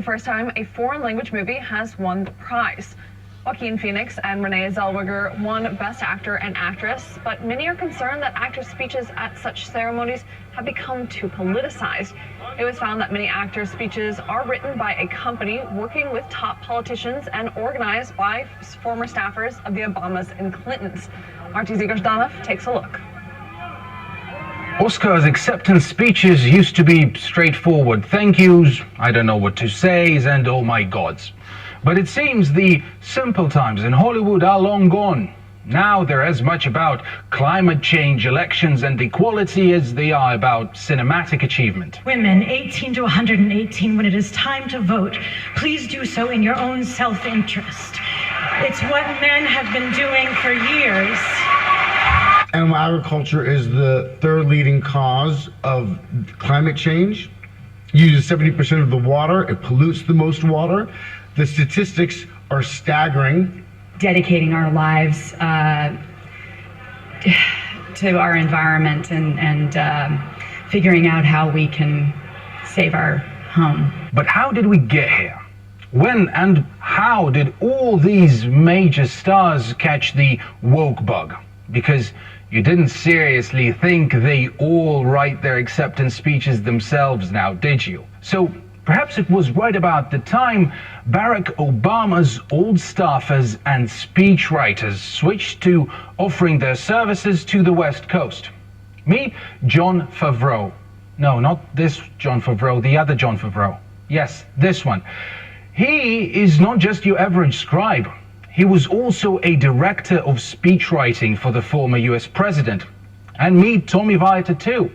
first time a foreign language movie has won the prize. Joaquin Phoenix and Renee Zellweger won Best Actor and Actress, but many are concerned that actors' speeches at such ceremonies have become too politicized. It was found that many actors' speeches are written by a company working with top politicians and organized by former staffers of the Obamas and Clintons. Marty Ziegler-Danov takes a look. Oscars acceptance speeches used to be straightforward thank yous, I don't know what to say, and oh my gods. But it seems the simple times in Hollywood are long gone. Now they're as much about climate change, elections, and equality as they are about cinematic achievement. Women 18 to 118, when it is time to vote, please do so in your own self-interest. It's what men have been doing for years. Animal agriculture is the third leading cause of climate change. It uses 70% of the water. It pollutes the most water. The statistics are staggering. Dedicating our lives to our environment and figuring out how we can save our home. But how did we get here? When and how did all these major stars catch the woke bug? Because you didn't seriously think they all write their acceptance speeches themselves now, did you? So perhaps it was right about the time Barack Obama's old staffers and speechwriters switched to offering their services to the West Coast. Meet Jon Favreau. No, not this Jon Favreau, the other Jon Favreau. Yes, this one. He is not just your average scribe. He was also a director of speechwriting for the former US president. And meet Tommy Vietor too.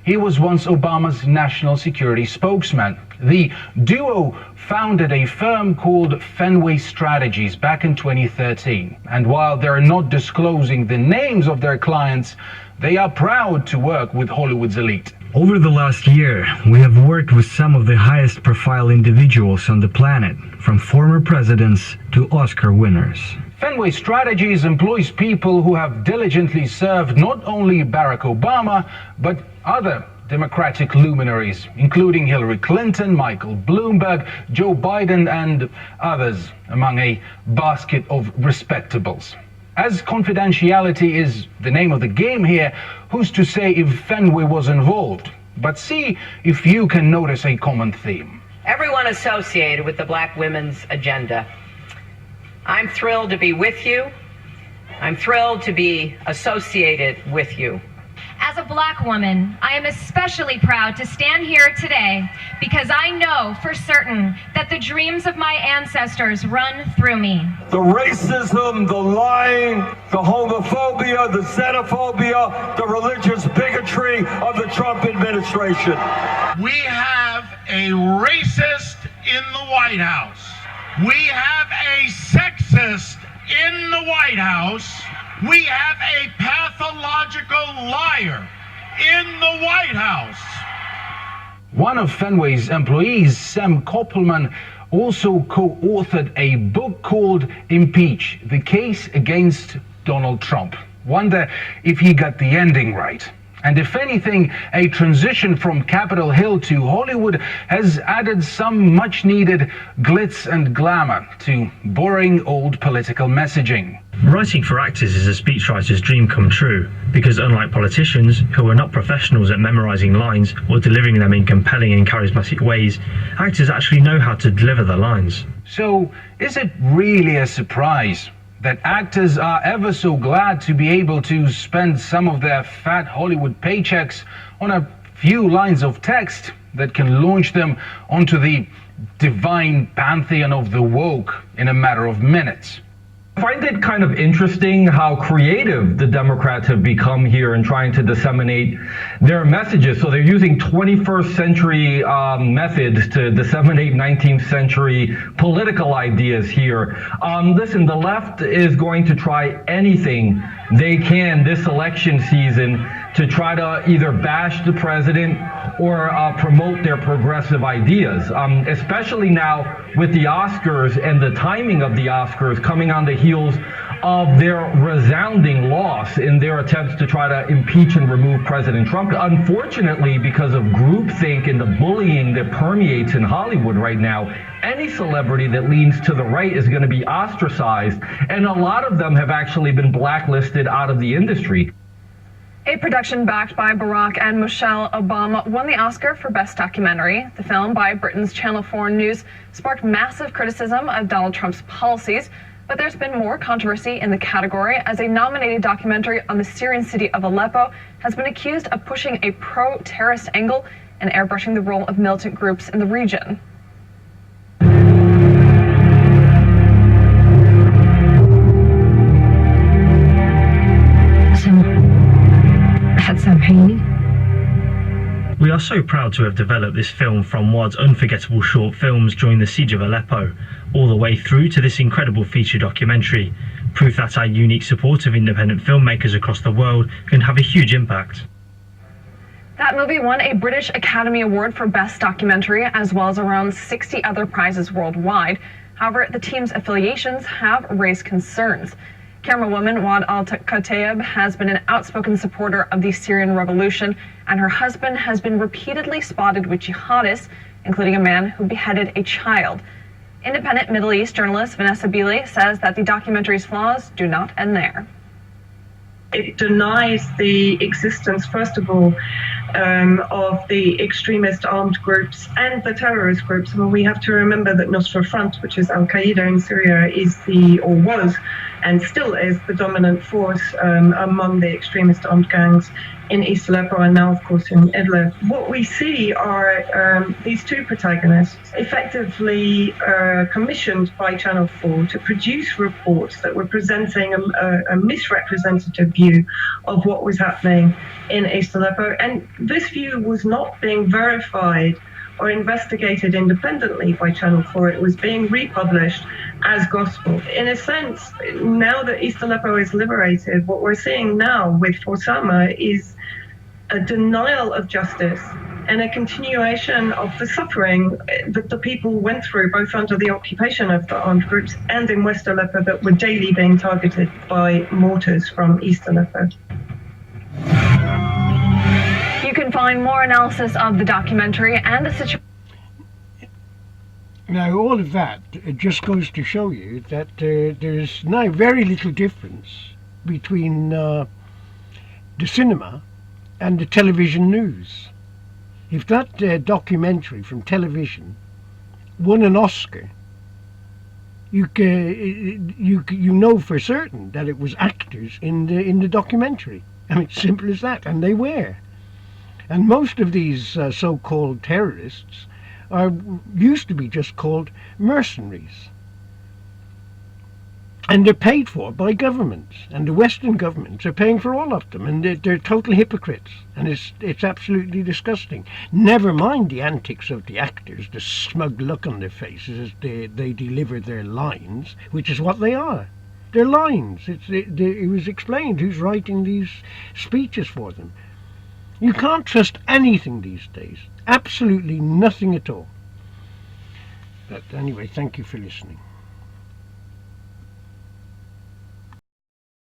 He was once Obama's national security spokesman. The duo founded a firm called Fenway Strategies back in 2013. And while they're not disclosing the names of their clients, they are proud to work with Hollywood's elite. Over the last year, we have worked with some of the highest profile individuals on the planet, from former presidents to Oscar winners. Fenway Strategies employs people who have diligently served not only Barack Obama, but other Democratic luminaries, including Hillary Clinton, Michael Bloomberg, Joe Biden, and others, among a basket of respectables. As confidentiality is the name of the game here, who's to say if Fenway was involved? But see if you can notice a common theme. Everyone associated with the Black Women's Agenda, I'm thrilled to be with you. I'm thrilled to be associated with you. As a Black woman, I am especially proud to stand here today because I know for certain that the dreams of my ancestors run through me. The racism, the lying, the homophobia, the xenophobia, the religious bigotry of the Trump administration. We have a racist in the White House. We have a sexist in the White House. We have a pathological liar in the White House. One of Fenway's employees, Sam Koppelman, also co-authored a book called Impeach, the Case Against Donald Trump. Wonder if he got the ending right. And if anything, a transition from Capitol Hill to Hollywood has added some much-needed glitz and glamour to boring old political messaging. Writing for actors is a speechwriter's dream come true, because unlike politicians, who are not professionals at memorizing lines or delivering them in compelling and charismatic ways, actors actually know how to deliver their lines. So, is it really a surprise that actors are ever so glad to be able to spend some of their fat Hollywood paychecks on a few lines of text that can launch them onto the divine pantheon of the woke in a matter of minutes? I find it kind of interesting how creative the Democrats have become here in trying to disseminate their messages. So they're using 21st century methods to disseminate 19th century political ideas here. Listen, the left is going to try anything they can this election season to try to either bash the president or promote their progressive ideas, especially now with the Oscars and the timing of the Oscars coming on the heels of their resounding loss in their attempts to try to impeach and remove President Trump. Unfortunately, because of groupthink and the bullying that permeates in Hollywood right now, any celebrity that leans to the right is going to be ostracized, and a lot of them have actually been blacklisted out of the industry. A production backed by Barack and Michelle Obama won the Oscar for Best Documentary. The film, by Britain's Channel 4 News, sparked massive criticism of Donald Trump's policies, but there's been more controversy in the category as a nominated documentary on the Syrian city of Aleppo has been accused of pushing a pro-terrorist angle and airbrushing the role of militant groups in the region. We are so proud to have developed this film from WAD's unforgettable short films during the Siege of Aleppo, all the way through to this incredible feature documentary, proof that our unique support of independent filmmakers across the world can have a huge impact. That movie won a British Academy Award for Best Documentary, as well as around 60 other prizes worldwide. However, the team's affiliations have raised concerns. Camerawoman Wad Al-Kataib has been an outspoken supporter of the Syrian revolution, and her husband has been repeatedly spotted with jihadists, including a man who beheaded a child. Independent Middle East journalist Vanessa Beeley says that the documentary's flaws do not end there. It denies the existence, first of all, of the extremist armed groups and the terrorist groups. I mean, we have to remember that Nusra Front, which is Al-Qaeda in Syria, was and still is the dominant force among the extremist armed gangs in East Aleppo and now, of course, in Idlib. What we see are these two protagonists effectively commissioned by Channel 4 to produce reports that were presenting a misrepresentative view of what was happening in East Aleppo. And this view was not being verified or investigated independently by Channel 4. It was being republished as gospel. In a sense, now that East Aleppo is liberated, what we're seeing now with Osama is a denial of justice and a continuation of the suffering that the people went through, both under the occupation of the armed groups and in West Aleppo, that were daily being targeted by mortars from East Aleppo. You can find more analysis of the documentary and the situation. Now, all of that, it just goes to show you that there's now very little difference between the cinema and the television news. If that documentary from television won an Oscar, you know for certain that it was actors in the documentary. I mean, simple as that, and they were. And most of these so-called terrorists used to be just called mercenaries. And they're paid for by governments, and the Western governments are paying for all of them, and they're total hypocrites, and it's absolutely disgusting. Never mind the antics of the actors, the smug look on their faces as they deliver their lines, which is what they are. They're lines. It was explained who's writing these speeches for them. You can't trust anything these days. Absolutely nothing at all. But anyway, thank you for listening.